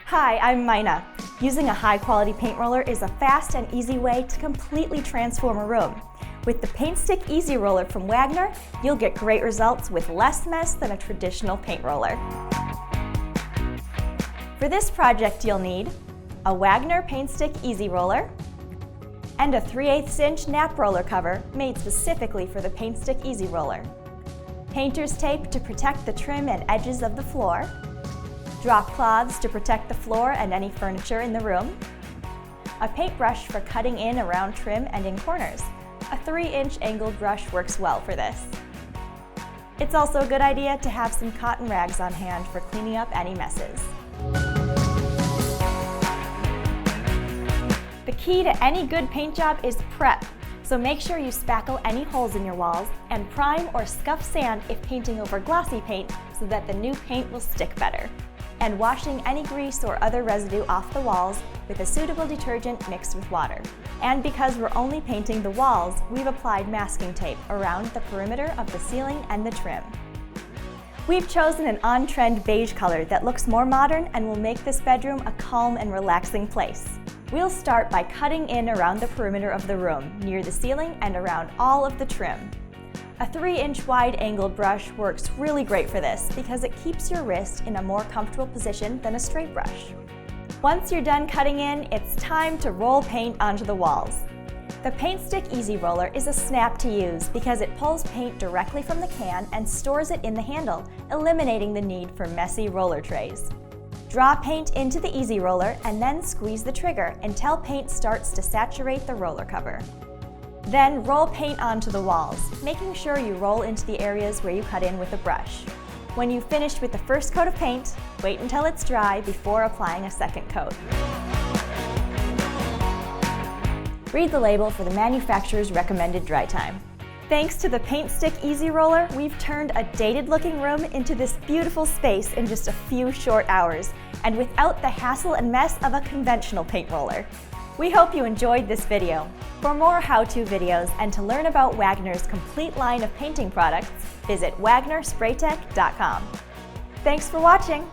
Hi, I'm Mina. Using a high-quality paint roller is a fast and easy way to completely transform a room. With the Paint Stick Easy Roller from Wagner, you'll get great results with less mess than a traditional paint roller. For this project, you'll need a Wagner Paint Stick Easy Roller and a 3/8 inch nap roller cover made specifically for the Paint Stick Easy Roller, painter's tape to protect the trim and edges of the floor, drop cloths to protect the floor and any furniture in the room, a paintbrush for cutting in around trim and in corners. A 3-inch angled brush works well for this. It's also a good idea to have some cotton rags on hand for cleaning up any messes. The key to any good paint job is prep, so make sure you spackle any holes in your walls and prime or scuff sand if painting over glossy paint so that the new paint will stick better. And washing any grease or other residue off the walls with a suitable detergent mixed with water. And because we're only painting the walls, we've applied masking tape around the perimeter of the ceiling and the trim. We've chosen an on-trend beige color that looks more modern and will make this bedroom a calm and relaxing place. We'll start by cutting in around the perimeter of the room, near the ceiling and around all of the trim. A 3-inch wide angled brush works really great for this because it keeps your wrist in a more comfortable position than a straight brush. Once you're done cutting in, it's time to roll paint onto the walls. The Paint Stick Easy Roller is a snap to use because it pulls paint directly from the can and stores it in the handle, eliminating the need for messy roller trays. Draw paint into the Easy Roller and then squeeze the trigger until paint starts to saturate the roller cover. Then roll paint onto the walls, making sure you roll into the areas where you cut in with a brush. When you've finished with the first coat of paint, wait until it's dry before applying a second coat. Read the label for the manufacturer's recommended dry time. Thanks to the Paint Stick Easy Roller, we've turned a dated-looking room into this beautiful space in just a few short hours, and without the hassle and mess of a conventional paint roller. We hope you enjoyed this video. For more how-to videos and to learn about Wagner's complete line of painting products, visit wagnerspraytech.com. Thanks for watching!